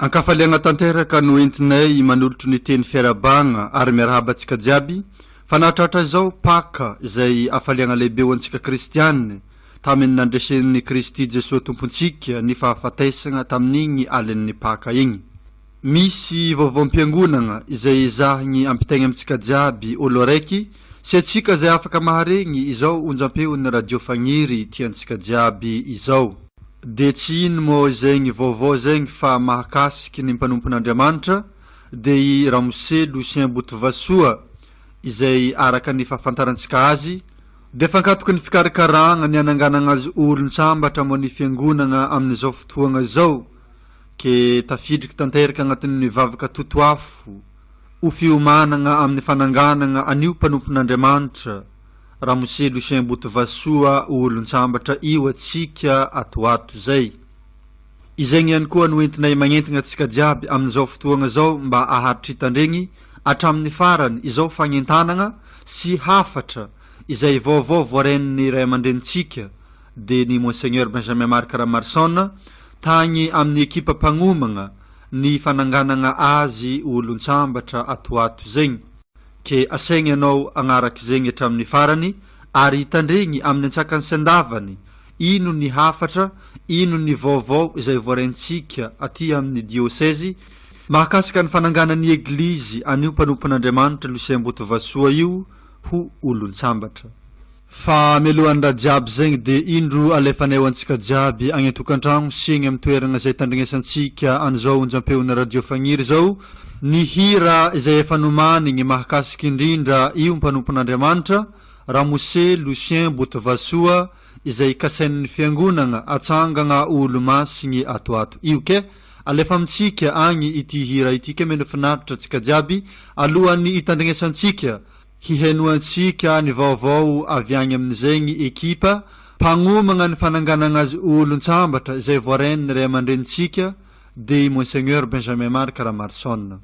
Ankafaliagna tanteraka no entinay manolotro ny teny fiarabagna ary miarahabantsika jiaby fanatratra zao paka izay afaliagna lehibe ho antsika kristianina tamin'ny nandresen'ny Kristy Jesosy tompontsika ny fahafatesagna tamin'igny alin'ny paka igny. Misy vaovampiangonana izay izahigny ampitegna amintsika jiaby olo raiky sy atsika izay afaka maharegny izao onjam-peon'ny radio fagniry tiantsika jiaby izao. De tsy ino mo zegny vaovao zegny fa mahakasiky ny mpanompon'Andriamanitra de i Ramose Lucien Botovasoa izay araka ny fahafantarantsika azy de fankatoky ny fikarakaragna ny ananganagna azy olon-tsambatra mo ny fiangonana amin'izao fotoagna zao ke tafidriky tanteraka agnatin'ny vavaka totoafo ho fiomanagna amin'ny fananganagna anio mpanompon'Andriamanitra Ramose Lucien Botovasoa olon-tsambatra io atsika atoato zay. Izegny ihany koa no entinay magnentigna atsika jiaby amin'izao fotoagna zao mba aharitry tandregny hatramin'ny farany izao fagnentanagna sy hafatra izay vaovao voaren'ny ray aman-drenitsika de ny Monseigneur Benjamin Marc Ramarson tagny amin'ny ekipa mpagnomagna ny fananganagna azy olon-tsambatra atoato zegny. Ke asaigny anao agnaraky zegny hatramin'ny farany ary hitandregny amin'ny antsakany sendavany ino ny hafatra, ino ny vaovao izay voarentsika aty amin'ny diocèse mahakasika ny fananganan'ny eglizy anio mpanompon'Andriamanitra Lucien Botovasoa io ho olon-tsambatra. Fa melohan'ny jiaby zegny de indro alefanay ho antsika jiaby agny tokantragno signy amin'ny toeragna izay tandregnesantsika an'izao onjam-peon'ny radio fagniry zao ny hira izay efa nomanigny mahakasiky indrindra io mpanompon'Andriamanitra Ramose Lucien Botovasoa izay kasain'ny fiangonana atsangagna olo masigny atoato io ke alefa amitsika agny ity hira ity ke meno finaritra atsika jiaby alohan'ny itandregnesantsika hihenoantsika ny vaovao avy agny amin'izegny ekipa mpagnomagna ny fananganagna azy olon-tsambatra izay voaren'ny ray aman-drenitsika de Monseigneur Benjamin Marc Ramarson.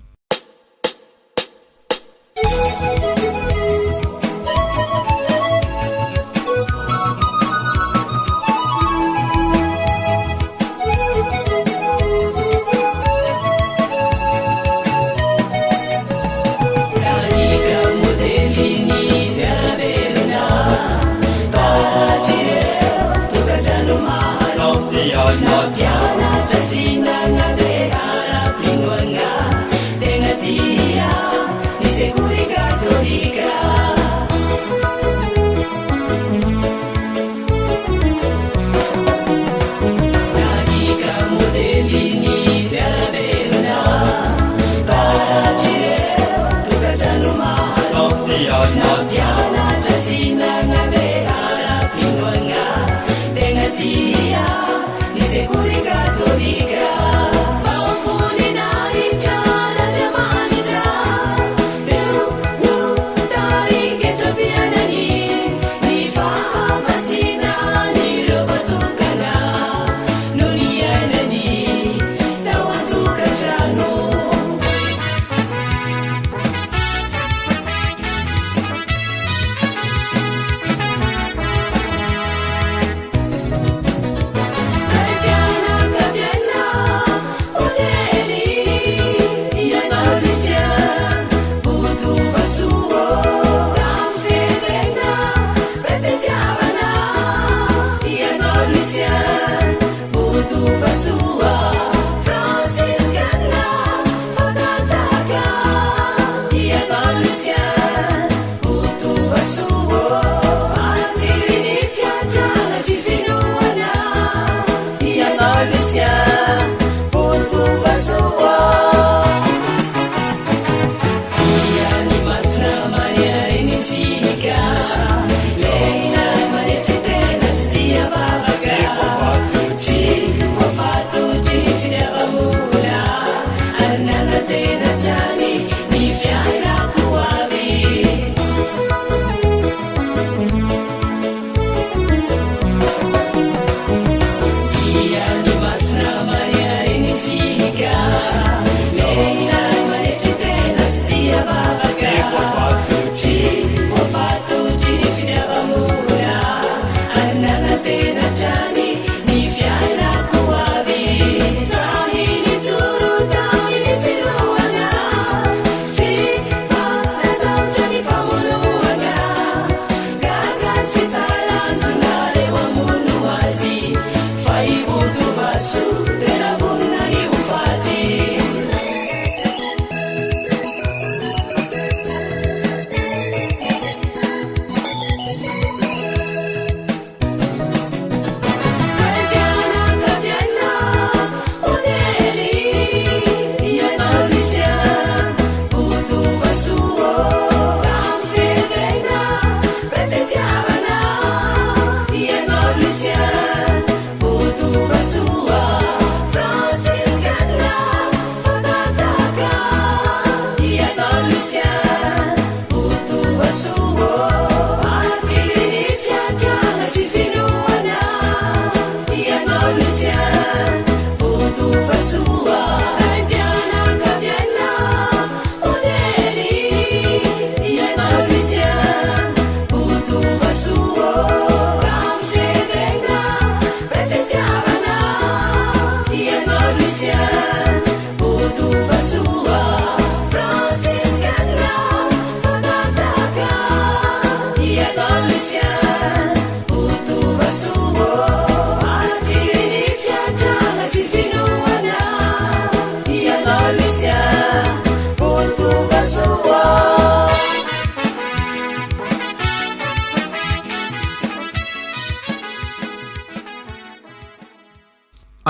Masna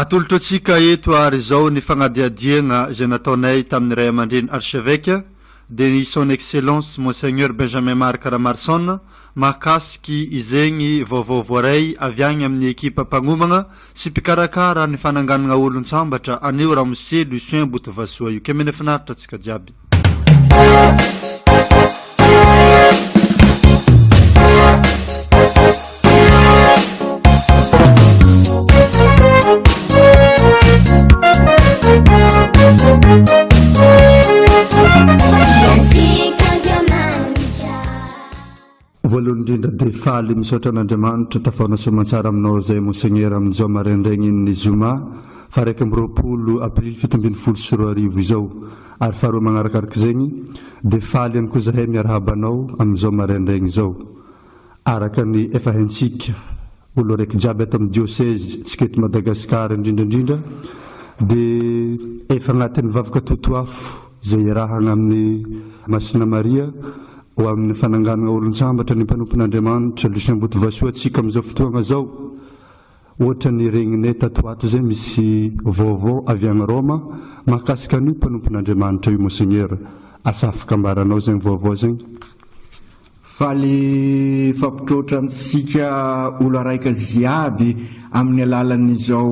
atolotra atsika eto ary zao ny fagnadiadiagna zay nataonay tamin'ny ray aman-dreny archevêque de son excellence monseigneur Benjamin Marc Ramarson mahakasiky izegny vaovao voaray avy agny amin'ny ekipa mpagnomagna sy mpikarakara ny fananganana olon-tsambatra anio raha monsieur Lucien Botovasoa io kemeny finaritra atsika jiaby. voalohany indrindra de faly misaotra an'Andriamanitra tafaona soamantsara aminao zay monseigneur amin'izao maraindraigny ny zoma fa 20 aprily 17 izao ary faharoa magnarakaraka zegny de faly any koa zahay miarahabanao amin'izao maraindraigny izao araka ny efa hentsika olo araiky jiaby ato amin'ny diocèse tsika eto Madagasikara indrindraindrindra de efa agnatin'ny vavaka totoafo zay irahagna amin'ny Masina Maria ho amin'ny fananganana olon-tsambatra ny mpanompon'Andriamanitra Lucien Botovasoa atsika amin'izao fotoagna zao ohatra ny regninay tatoato zay misy vaovao avy agny Roma mahakasika ny mpanompon'Andriamanitra io monseigneur asa afaka ambaranao zegny vaovao zegny faly fampitrotra amintsika olo araika ziaby amin'ny alalan'izao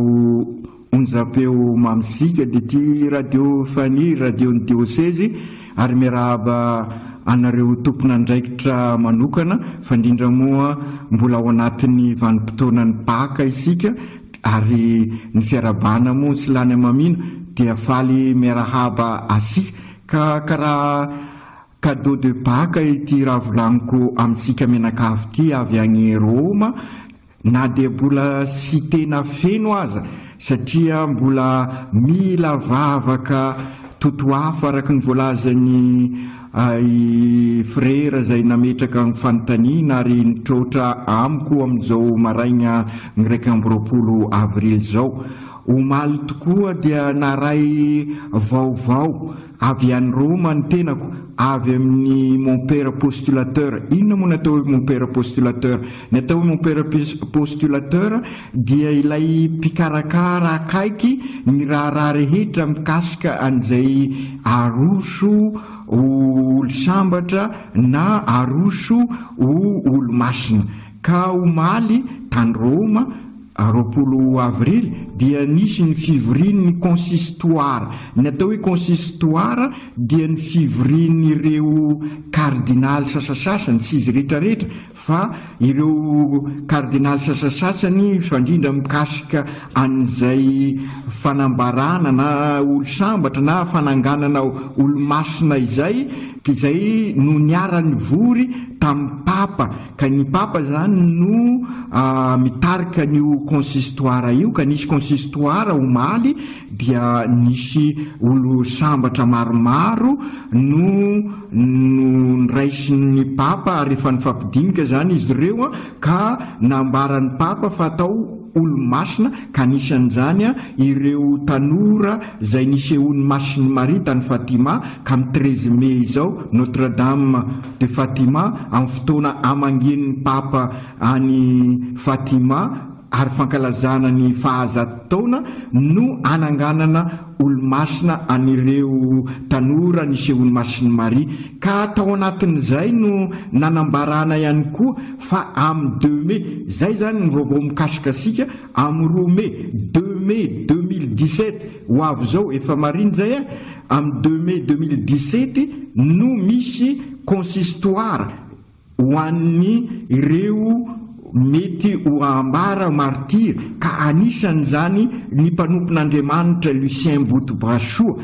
onjapeo mamsika de ty radio fany radio ny diocèse ary miarahaba anareo tompon'andraikitra manokana fa indrindra moa mbola ao anatin'ny vanim-potoanan'ny Paka isika ary ny fiarabana moa sy lany amamina dia faly miarahaba asika ka karaha cadeau de Paka ity raha volaniko amintsika menakavy ty avy agny Roma na de mbola sy tena feno aza satria mbola mila vavaka totoafo araky ny voalazany frera zay nametraka ny fanontaniana ary nitrotra amiko amin'izao maraigna ny 20 avril zao omaly tokoa dia naray vaovao avy any Roma ny tenako avy amin'ny mon père postulateur inona moa natao hoe mon père postulateur natao hoe mon père postulateur dia ilay mpikarakara akaiky ny raha rehetra mikasika an'izay aroso olo sambatra na aroso olo masina ka omaly tany Roma 20 avril dia nisy ny fivorian'ny consistoire natao hoe consistoire dia ny fivorian'ireo cardinal sasasasany sy izy rehetrarehetra fa ireo cardinal sasasasany fandrindra mikasika an'izay fanambarana na olo sambatra na fananganana olo masina izay no niarany vory tamin'ny papa ka ny papa zany no mitarika ny consistoire io ka nisy consistoire omaly dia nisy olo sambatra maromaro no niraisin'ny papa ary efa nifampidinika zany izy ireo ka nambaran'ny papa fa atao olo masina ka nisan'izany ireo tanora zay nisehony Masiny Marie tany Fatima ka amin'ny 13 mai zao Notre Dame de Fatima amin'ny fotoana amangen'ny papa any Fatima ary fankalazana ny fahazataona no ananganana olo-masina anireo tanora nisehony Masiny Marie ka tao anatin'izay no nanambarana ihany koa fa amin'ny 2 mai zay zany ny vaovao mikasika asika amin'ny 2 mai 2 mai 2017 ho avy zao efa mariny zay amin'ny 2 mai 2017 no misy consistoire ho an'ny ireo mety ho ambara martyre ka anisan'izany ny mpanompon'Andriamanitra Lucien Boutbrachoux.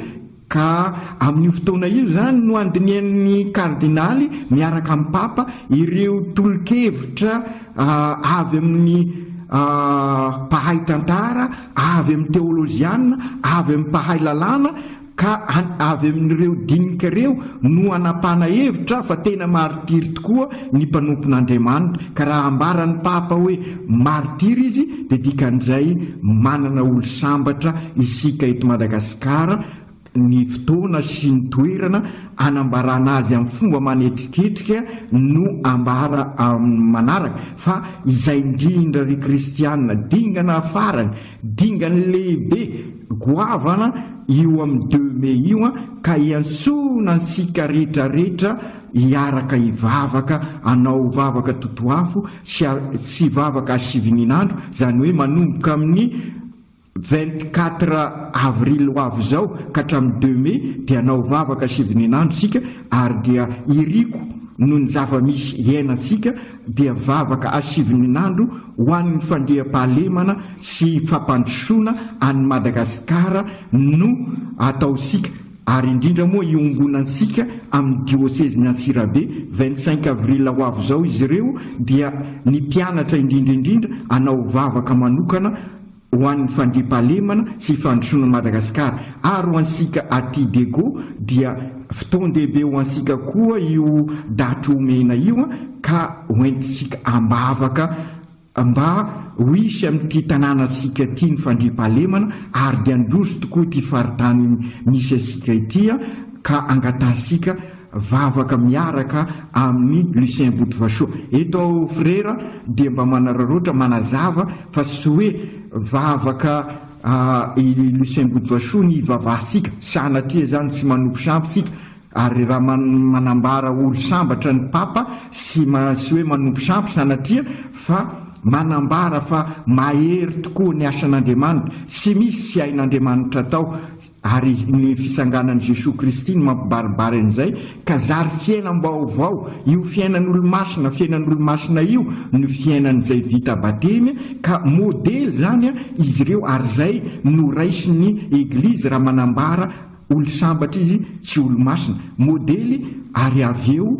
Ka amin'io fotoana io zany no andinian'ny kardinaly miaraka amin'ny papa ireo tolokevitra avy amin'ny mpahay tantara, avy amin'ny teoloziana, avy amin'ny mpahay lalàna, ka avy amin'ireo dinika ireo no anapana hevitra fa tena martiry tokoa ny mpanompon'Andriamanitra. Ka raha ambaran'ny papa hoe martiry izy dia dikan'izay manana olo sambatra isika eto Madagasikara, ny fotoana sy ny toerana anambarana azy amin'ny fomba manetriketrika no ambara manaraka. Fa izay indrindra ry kristianina dingana afarany, dingany lehibe goavana io amin'ny 2 mai io ka iansona ansika rehetrarehetra hiaraka hivavaka, anao vavaka totoafo sy vavaka sivininandro, zany hoe manomboka amin'ny 24 avril ho avy zao ka hatramin'ny 2 mai dia anao vavaka sivininandro sika, ary dia iriko no ny zava-misy iainantsika dia vavaka asivininandro ho an'ny fandriam-pahalemana sy fampandrosoana any Madagasikara no ataosika. Ary indrindra moa iongonansika amin'ny diocèse-ny Antsirabe 25 avril ho avy zao izy ireo dia ny mpianatra indrindra anao vavaka manokana ho an'ny fandriam-pahalemana sy fandrosoana Madagasikara. Ary ho ansika aty Dego dia fotoan-dehibe ho ansika koa io daty omena io ka hoentisika ambavaka mba ho isy amin'ity tanànasika ity ny fandriam-pahalemana, ary dia androso tokoa ity faritany misy asika ity ka angatasika vavaka miaraka amin'ny Lucien Boutbrachoux. Eto frera dia mba manararoatra manazava fa sy hoe vavaka Lucien Boutbrachoux ny vavahsika sanatria zany sy manompo sampysika, ary raha manambara olo sambatra ny papa sy hoe manompo sampy sanatria fa manambara fa mahery tokoa ny asan'Andriamanitra sy misy sy ain'Andriamanitra tao, ary ny fisanganan'i Jesosy Kristy no mampibaribary an'izay ka zary fiainam-baovao. Io fiainan'olo masina io no fiainan'izay vita batemy ka modely zany izy ireo, ary zay no raisin'ny eglizy raha manambara olo sambatra izy tsy olo masina modely, ary avy eo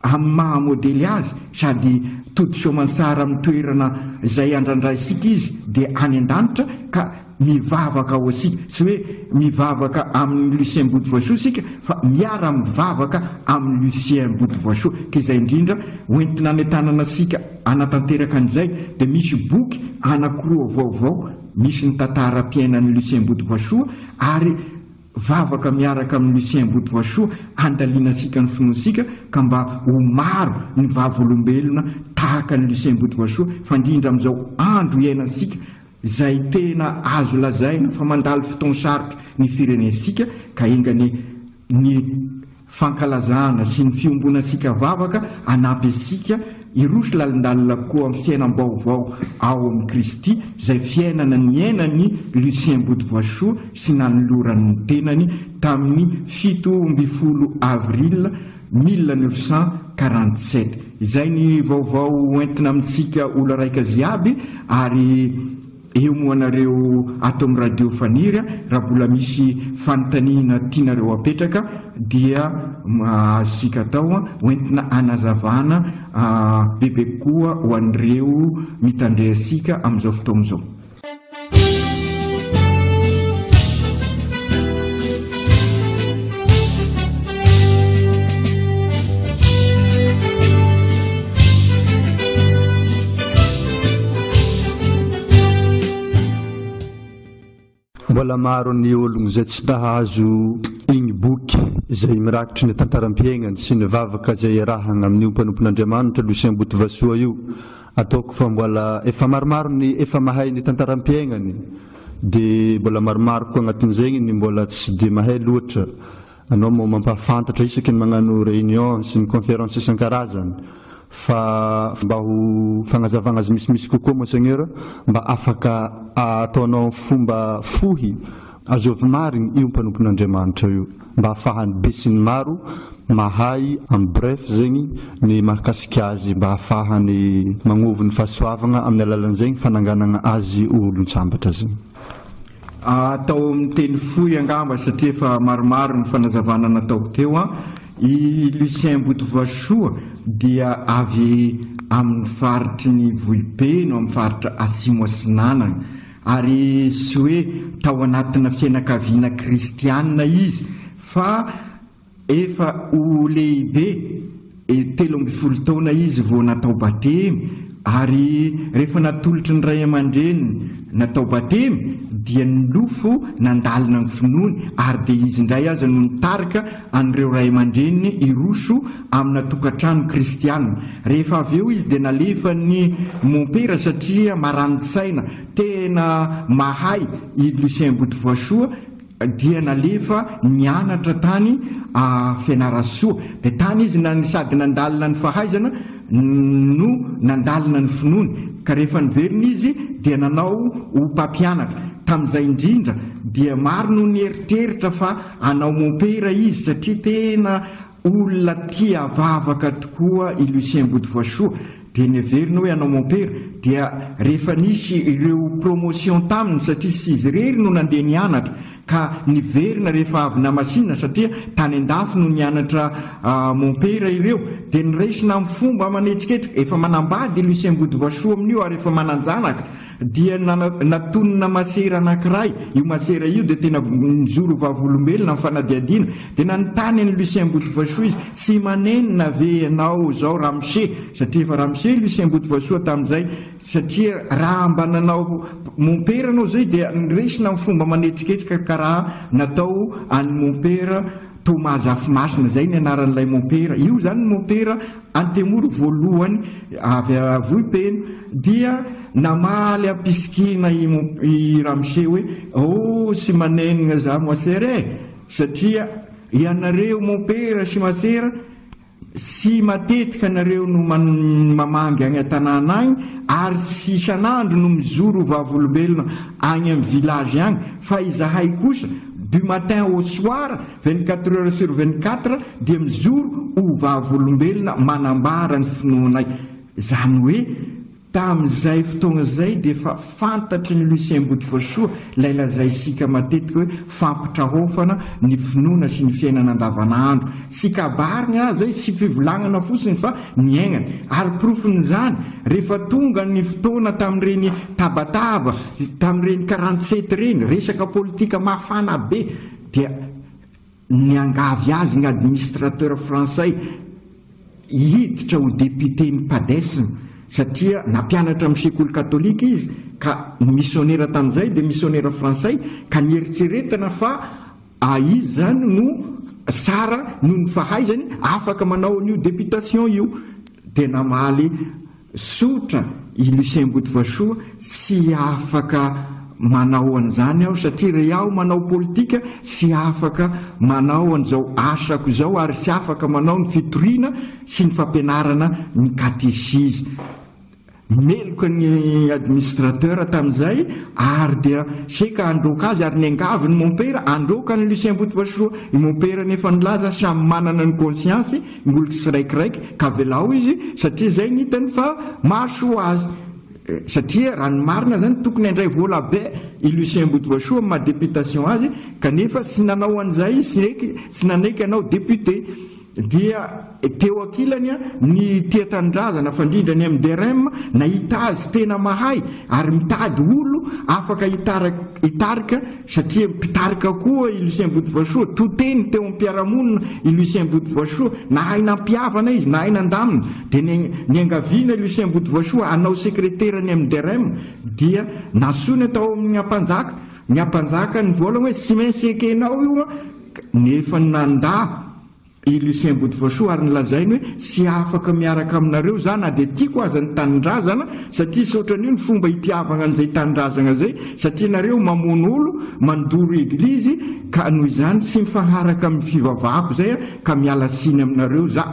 amin'ny mahamodely azy sady todi-soamansara amin'ny toerana izay andrandраisika izy dia any an-danitra ka mivavaka ao asika, sy hoe mivavaka amin'ny Lucien Boutbrachoux sika fa miara mivavaka amin'ny Lucien Boutbrachoux. Ka izay indrindra hoentina anetanana sika anatanteraka an'izay dia misy boky anakiroa vaovao, misy ny tantaram-piainan'ny Lucien Boutbrachoux ary vavaka miaraka amin'ny Lucien Boutbrachoux andalinasika ny finoansika ka mba ho maro ny vavolombelona tahaka ny Lucien Boutbrachoux, fa indrindra amin'izao andro iainansika zay tena azo lazaina fa mandalo fotoana sarotra ny firenensika ka engany ny fankalazana sy ny fiombonantsika vavaka anampy asika irosy lalindalina koa amin'ny fiainam-baovao ao amin'ny Kristy zay fiainana niainany Lucien Boutbrachoux sy nanoloran'ny tenany tamin'ny 17 avril 1947. Izay ny vaovao entina amintsika olo raika ziaby, ary eo moa anareo ato amin'ny radio faniry raha mbola misy fanontaniana tianareo apetraka dia sika tao hoentina anazavana bebe koa ho an'ireo mitandreasika amin'izao fotoana izao. Mbola maro ny ologno zay tsy nahazo igny boky izay mirakitry ny tantaram-piainany sy ny vavaka zay iarahana amin'io mpanompon'Andriamanitra Lucien Boutbrachoux io. Ataoko fa mbola efa maromaro ny efa mahay ny tantaram-piainany, dia mbola maromaro koa agnatin'izay ny mbola tsy dia mahay loatra. Anao mo mampafantatra isaky ny magnano réunion sy ny conférence isan-karazany fa mba ho fagnazavagna azy misimisy kokoa moa Seigneur mba afaka ataonao fomba fohy azovy marigny io mpanompon'Andriamanitra io mba ahafahany be sy ny maro mahay amin'ny bref zegny ny mahakasika azy mba ahafahany magnovy ny fahasoavagna amin'ny alalan'izegny fananganana azy olon-tsambatra zegny. Atao amin'ny teny fohy angamba satria efa maromaro ny fanazavana nataoko teo i Lucien Botovoasoa dia avy amin'ny faritry ny Vohibe no amin'ny faritra Asimo Asinana ary sy hoe tao anatina fianakaviana kristianina izy fa efa ho lehibe 13 taona izy vao natao batemy ary rehefa natolotry ny ray aman-dreniny natao batemy dia nilofo nandalina ny finoany ary dia izy indray aza no nitarika an'ireo ray aman-dreniny iroso amina tokantrano kristianina. Rehefa avy eo izy dia nalefa ny mompera satria marani-tsaina tena mahay i Lucien Botovoasoa dia nalefa nianatra tany Fianarantsoa dia tany izy sady nandalina ny fahaizana no nandalina ny finoany ka rehefa niverina izy dia nanao ho mpampianatra. Tamin'izay indrindra dia maro no nieritreritra fa hanao mompera izy satria tena olona tia vavaka tokoa i Lucien Botovoasoa dia neverina hoe hanao mompera dia rehefa nisy ireo promotion taminy satria sy izy rery no nandeha nianatra ka niverina rehefa avy namasina satria tany an-dafy no nianatra mompera ireo dia niresina amin'ny fomba manetriketrika efa manambady Lucien Botovoasoa amin'io ary efa mananjanaka dia natonina masera anankiray io masera io dia tena nizoro vavolombelona amin'ny fanadiadiana dia nanontany ny Lucien Botovoasoa izy sy manenina ve ianao zao Ramose satria efa Ramose Lucien Botovoasoa tamin'izay satria raha mba nanao mompera anao zay dia niresina amin'ny fomba manetriketrika karaha natao any mompera Thomas Afimasina zay ny anaran'ilay mompera io zany mompera Antemoro voalohany avy Vohipeno dia namaly ampisikina i Ramose hoe sy manenina za moasera satria ianareo mompera sy masera sy matetika nareo no mamangy agny an-tanàna agny ary sy isan'andro no mizoro vavolombelona agny amin'ny village agny fa izahay kosa du matin au soir 24 heures sur 24 dia mizoro ho vavolombelona manambara ny finoanay. Zany hoe tamin'izay fotoana izay dia efa fantatry ny Lucien Botovoasoa ilay lazaisika matetika hoe fampitrahofana ny finoana sy ny fiainana andavanandro sy kabarina zay sy fivolagnana fotsiny fa ny aignana ary profon'izany rehefa tonga ny fotoana tamin'ireny tabataba tamin'ireny 47 reny resaka politika mafana be dia niangavy azy ny administrateur français hiditra ho député ny padesina satria nampianatra amin'ny sekoly katolika izy ka missionnaire tamin'izay dia missionnaire français ka nieritreretana fa izy zany no sara noho ny fahaizany afaka manao an'io députation io dia namaly sotra i Lucien Botovoasoa sy afaka manao an'izany aho satria re aho manao politika sy afaka manao an'izao asako izao ary sy afaka manao ny fitoriana sy ny fampianarana ny catéchisme. Meloko ny administrateur tamin'izay ary dia seka androka azy ary niangavy ny mompera androka ny Lucien Botovoasoa i mompera nefa nilaza samy manana ny conscience ngolo tsiraikiraiky ka velao izy satria zay nitany fa mahasoa azy satria raha ny marina zany tokony andray vola be i Lucien Botovoasoa ma députation azy kanefa sy nanao an'izay sy nanaiky anao député dia teo akilany ny tia-tanindrazana fandrindrany amin'ny DRM nahita azy tena mahay ary mitady olo afaka hitarika satria mpitarika koa i Lucien Botovoasoa toteny teo am-piaramonina i Lucien Botovoasoa nahay nampiavana izy nahay nandamina dia niangaviana i Lucien Botovoasoa anao sekreterany amin'ny DRM dia nasony tao amin'ny ampanjaka ny volagna hoe sy maintsy ekenao io nefa nanda i Lucien Botovoasoa ary nilazainy hoe sy afaka miaraka aminareo za na dia tiako aza ny tanindrazana satria saotran'io ny fomba hitiavana an'izay tanindrazana zay satria nareo mamono olo mandoro eglizy ka noho izany sy mifaharaka amin'ny fivavahako zay ka miala siny aminareo za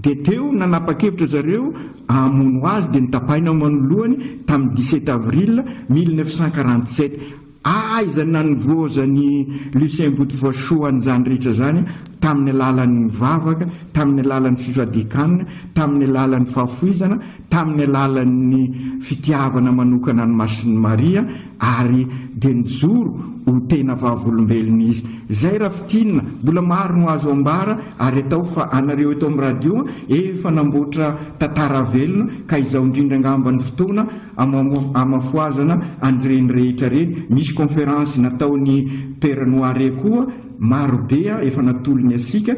dia teo nanapa-kevitra zareo amono azy dia nitapaina manoloany tamin'ny 17 avril 1947 aiza nanivoazany Lucien Boutefoucho an'izany rehetra zany tamin'ny alalan'ny vavaka, tamin'ny alalan'ny fifadikanana, tamin'ny alalan'ny fahafoizana, tamin'ny alalan'ny fitiavana manokana ny Masin'i Maria, ary dia nijoro ho tena vavolombelona izy. Zay raha fitinina mbola maro no azo ambara, ary atao fa anareo eto amin'ny radio efa namboatra tantara velona ka izao indrindra angambany fotoana amafoazana an'ireny rehetra reny. Misy conférence nataony Père Noire koa marobe efa natolony asika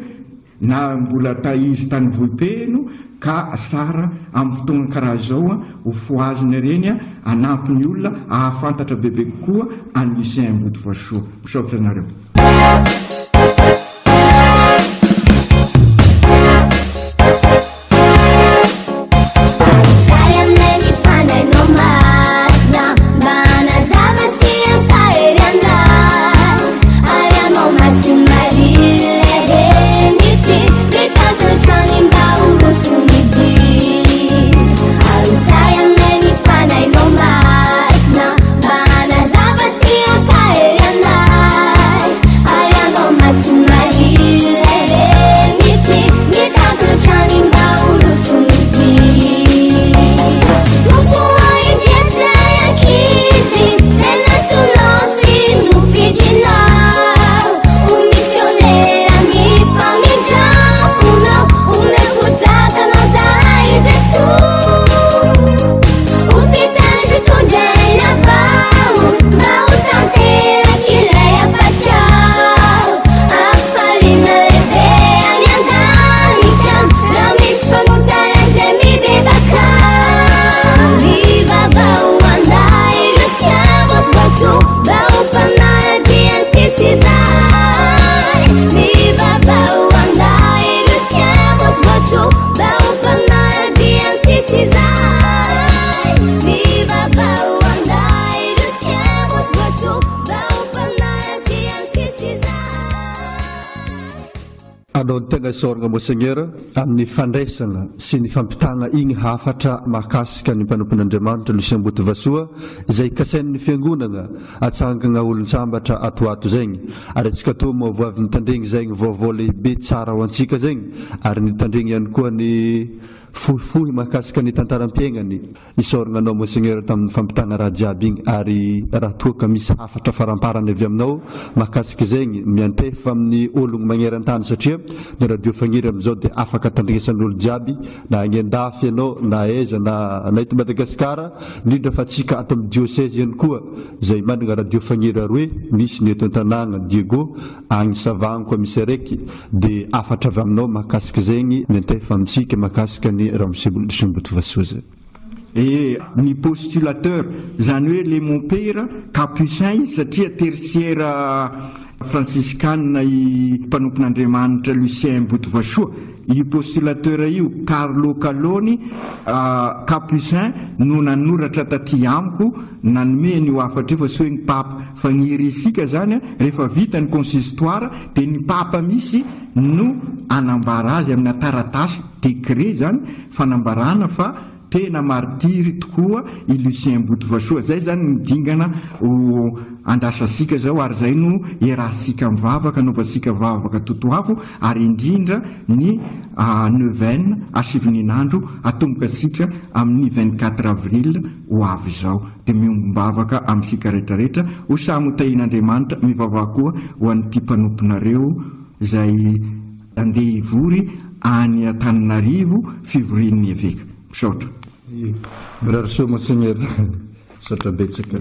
na mbola taizy tany voipeno ka sara amin'ny fotoana karaha zao ho foazina reny anampiny olona ahafantatra bebe koa any Lucien Boutefoucho. Misaotra anareo. Anao ny tegna isoragna Monseigneur amin'ny fandraisana sy ny fampitana igny hafatra mahakasika ny mpanompon'Andriamanitra Lucien Boutefoucho izay kasain'ny fiangonana atsangana olon-tsambatra atoato zegny, ary antsika to moa avy nitandregny zegny vaovao lehibe tsara ho antsika zegny, ary nitandregny ihany koa ny fohifohy mahakasika ny tantaram-piainany. Isoragna anao Monseigneur tamin'ny fampitana raha jiaby igny, ary raha toa ka misy hafatra faramparany avy aminao mahakasika zegny miantefa amin'ny ologno magneran-tany, satria ny radio fagniry amizao dia afaka tandresan'olo jiaby na agny andafy ianao na aiza na eto Madagasikara, indrindra fa tsika ato amin'ny diocèse ihany koa zay manana radio fagniry aroe, misy ny eto an-tanàgna Diego, agny Savango koa misy araiky, dia afatra avy aminao mahakasika zegny miantefa amintsika mahakasika ny raha Lucien Boutefoucho zay. Et ny postulateur zany hoe le mon père capucin izy satria tertiaire franciscane i mpanompon'Andriamanitra Lucien Boutefoucho. I postulateur io Carlo Caloni capucin no nanoratra taty amiko nanomeny ho afatra fa sy hoe ny papa fagniry isika zany rehefa vita ny consistoire dia ny papa misy no anambara azy amin'ny taratasy décret zany fanambarana fa tena martiry tokoa i Lucien Boutefoucho. Zay zany midingana ho andrasasika zao, ary zay no iarahsika mivavaka naovasika vavaka totoavo, ary indrindra ny neuvaine asivininandro atomboka asika amin'ny 24 avril ho avy zao, dia miombavaka amintsika rehetrarehetra ho samy tahin'Andriamanitra mivavaka koa ho an'ity mpanomponareo zay andeha ivory any Antananarivo fivorian'ny eveka. Misaotra. Mirarso Monseigneur. Misaotra betsaka.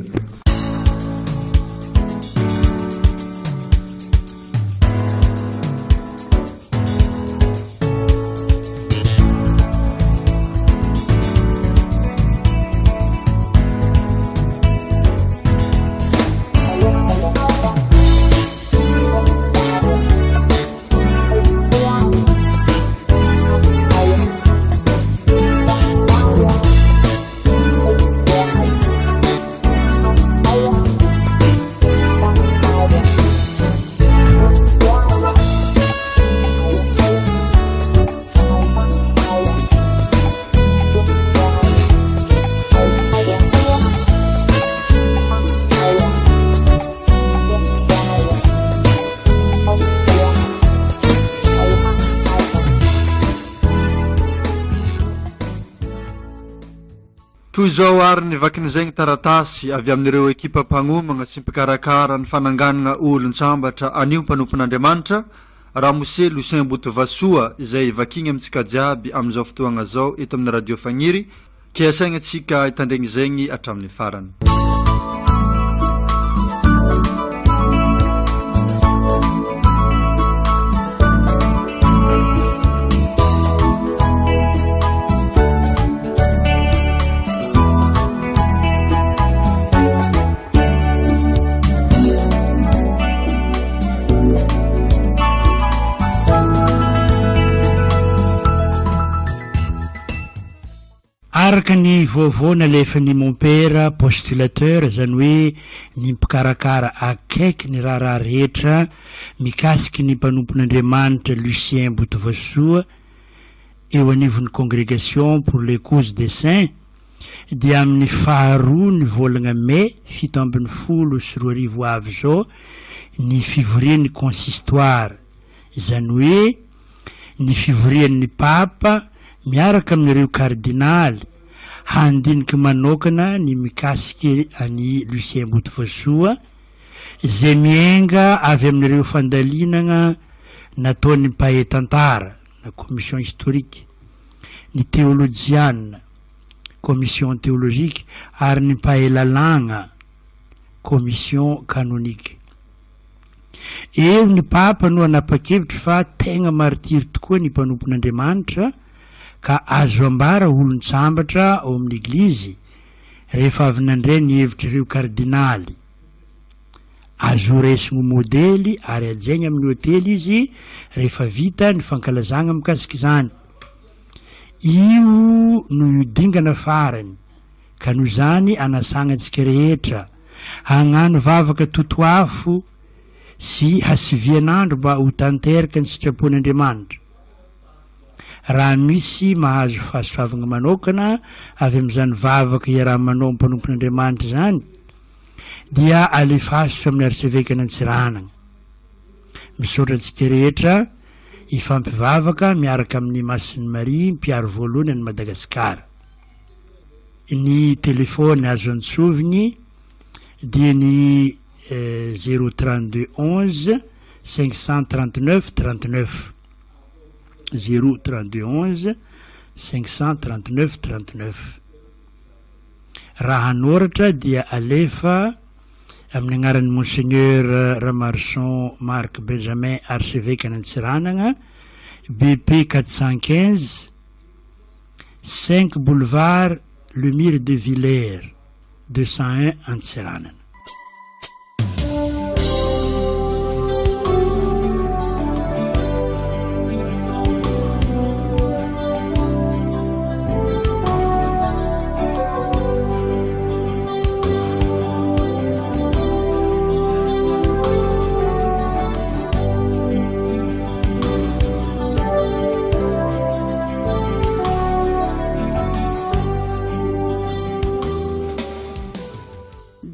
toy zao ary nivakin'izay taratasy avy amin'ireo ekipa mpagnomagna sy mpikarakara ny fananganana olon-tsambatra anio mpanompon'Andriamanitra Ramose Lucien Botovasoa izay vakigny amintsika jiaby amin'izao fotoagna zao eto amin'ny radio Fagniry kiasaigna atsika hitandregny zegny hatramin'ny farany. Araka ny vaovao nalefa ny mon père postulateur zany hoe ny mpikarakara akaiky ny raha rehetra mikasiky ny mpanompon'Andriamanitra Lucien Botovasoa eo anivon'ny congrégation pour les causes des saints dia amin'ny faharoa ny volagna mai 17 avy zao ny fivorian'ny consistoire zany hoe ny fivorian'ny papa miaraka amin'ireo cardinaly handiniky manokana ny mikasiky any Lucien Botovasoa zay mienga avy amin'ireo fandalinagna nataon'ny mpahay tantara na commission historique ny théologiane commission théologique ary ny mpahay lalagna commission canonique. Eo ny papa no anapa-kevitra fa tegna martiry tokoa ny mpanompon'Andriamanitra ka azo ambara olon-tsambatra ao amin'ny eglizy rehefa avy nandray ny hevitr'ireo cardinaly azo raisiny modely ary ajaigny amin'ny hotely izy rehefa vita ny fankalazagna mikasiky izany. Io no dingana farany ka noho izany anasagna antsika rehetra hagnano vavaka totoafo sy hasivian'andro mba ho tanteraka ny sitrapon'Andriamanitra. Raha misy mahazo fahasoavagna manokana avy amin'izany vavaka iaraha-manao mpanompon'Andriamanitra zany dia alefasotra amin'ny artsevêque Antsiranana. Misaotra antsika rehetra hifampivavaka miaraka amin'ny Masiny Maria mpiaro voalohany any Madagasikara. Ny telefony azo antsovigny dia ny 032 11 539 39 032 11 539 39. Raha hanoratra dia alefa amin'ny agnaran'ny Monseigneur Ramarson Marc Benjamin archevêque Antsiranana, BP 415 5 boulevard Lemire de Villers 201 Antsiranana.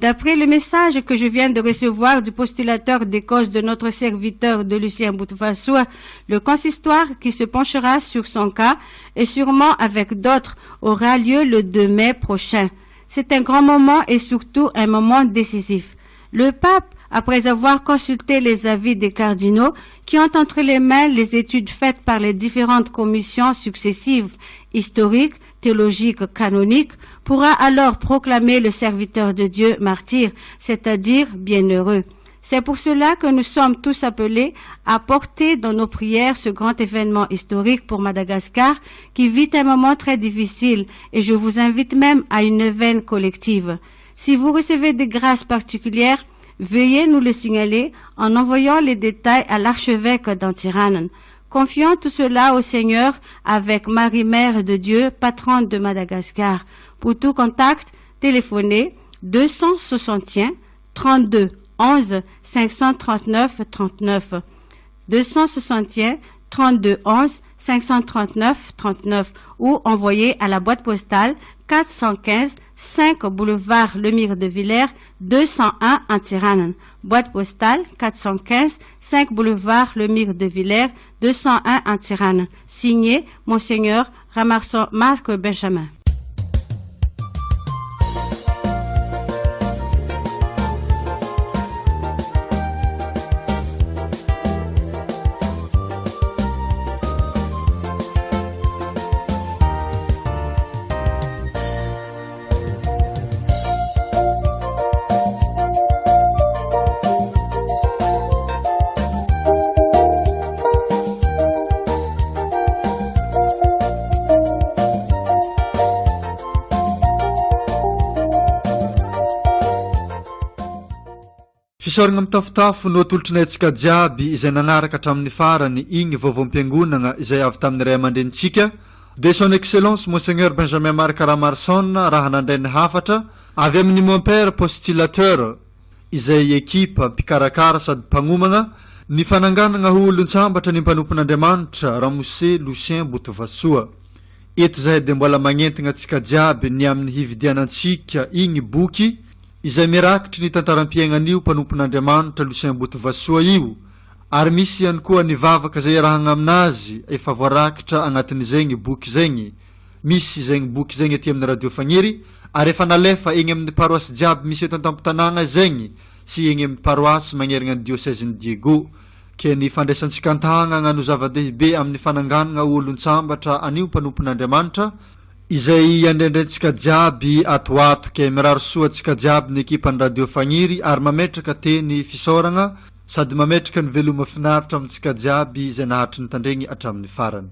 D'après le message que je viens de recevoir du postulateur des causes de notre serviteur de Lucien Botovasoa, le consistoire qui se penchera sur son cas et sûrement avec d'autres aura lieu le 2 mai prochain. C'est un grand moment et surtout un moment décisif. Le pape, après avoir consulté les avis des cardinaux qui ont entre les mains les études faites par les différentes commissions successives, historiques, théologiques, canoniques, pourra alors proclamer le serviteur de Dieu martyr, c'est-à-dire bienheureux. C'est pour cela que nous sommes tous appelés à porter dans nos prières ce grand événement historique pour Madagascar qui vit un moment très difficile et je vous invite même à une neuvaine collective. Si vous recevez des grâces particulières, veuillez nous le signaler en envoyant les détails à l'archevêque d'Antsiranana. Confions tout cela au Seigneur avec Marie Mère de Dieu, patronne de Madagascar. Pour tout contact, téléphonez 261 32 11 539 39 261 32 11 539 39 ou envoyez à la boîte postale 415 5 boulevard Lemire de Villers 201 Antsiranana. Boîte postale 415 5 boulevard Lemire de Villers 201 Antsiranana. Signé Monseigneur Ramarson Marc Benjamin. fisaoragna mitafotafo no atolotrinaytsika jiaby izay nagnaraka hatramin'ny farany igny vaovampiangonana izay avy tamin'ny ray aman-drenitsika de son excellence monseigneur Benjamin Marc Ramarson raha nandray ny hafatra avy amin'ny mon père postulateur izay ekipa mpikarakara sady mpagnomagna ny fananganana ho olon-tsambatra ny mpanompon'Andriamanitra Ramose Lucien Botovasoa. Eto zahay de mbola magnentigna atsika jiaby ny amin'ny hividianantsika igny boky izay mirakitry ny tantaram-piaignan'io mpanompon'Andriamanitra Lucien Botovasoa io, ary misy ihany koa ny vavaka zay iarahagna aminazy efa voarakitra agnatin'izegny boky zegny. Misy zegny boky zegny aty amin'ny radio Fagniry, ary efa nalefa egny amin'ny paroasy jiaby misy eto an-tampon-tanàgna zegny sy egny amin'ny paroasy magnerigna ny diocèse-ny Diego. Ke ny fandraisantsika antagna agnano zava-dehibe amin'ny fananganana olon-tsambatra anio mpanompon'Andriamanitra izay andraindrantsika jiaby atoato ke miraro soa atsika jiaby ny ekipan'ny radio Fagniry ary mametraka teny fisaoragna sady mametraka ny veloma finaritra amintsika jiaby izay nahatry ny tandregny hatramin'ny farany.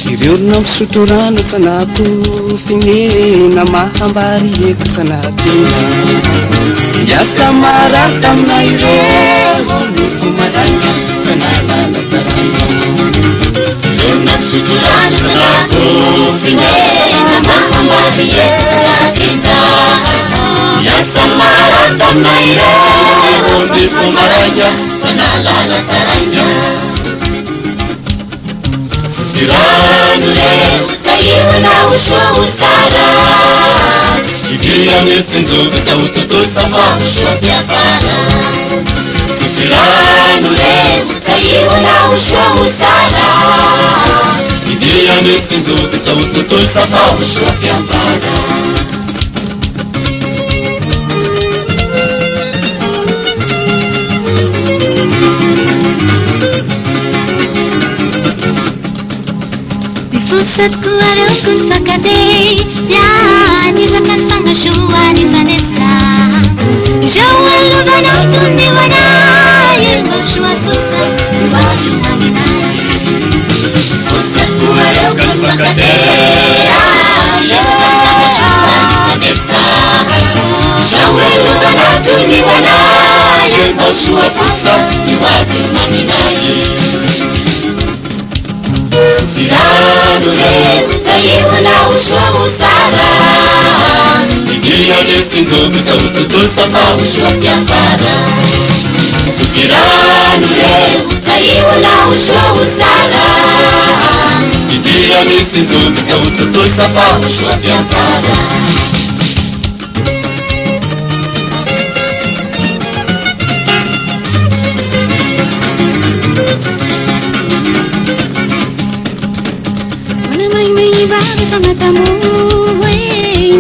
Ireo misotro rano tsanato fignena mahambary eko sanatina miasa maraka amina ireo nofo maragna tsanalala tarana. Ireo misotro rano tsanato fignena mahambary eko sanatina miasa maraka amina ireo nofo maragna tsanalala tarana. Sufirano reo kaiuna usho usara idia nesenzoga za utotosa fa usho fiafara. Sufirano reo kaiuna usho usara idia nesenzoga za utotosa fa usho fiafara. Fusat kuareu kun fakadei ya ni zakan fanga shua ni fanefsa jawal banatu ni wana yego shua fusat ni waju maginai. Fusat kuareu kun fakadei ya ni zakan fanga shua ni fanefsa jawal banatu ni wana yego shua fusat ni waju maginai. Sufirano reo kaiuna ushwa usara idia nesinzoga za utotosa fa ushwa fiafara. Sufirano reo kaiuna ushwa usara idia nesinzoga za utotosa fa ushwa fiafara. Babi fangatamu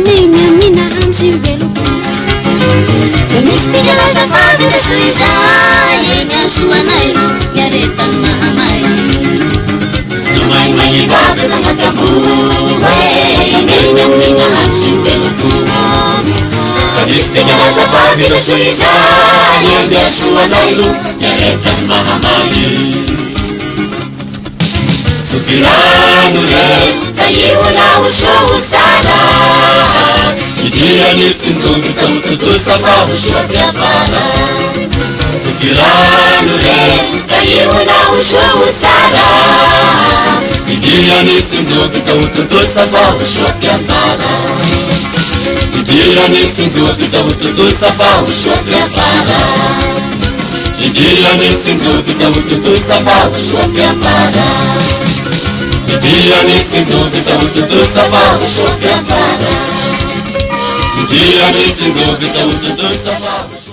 nenya mina amsi veluku semistiga la safari na suija yenya shua nairu yaretan mahamai. Mai babi fangatamu nenya mina amsi veluku semistiga la safari na suija yenya shua nairu yaretan mahamai. sofirano reo taionao show sara idia sinzongy samototosa fa soa fiafara sofirano reo taionao show sara idia sinzongy samototosa fa soa fiafara idia sinzongy samototosa fa soa fiafara idia sinzongy samototosa fa soa fiafara idia sinzongy samototosa fa soa fiafara idia sinzongy samototosa fa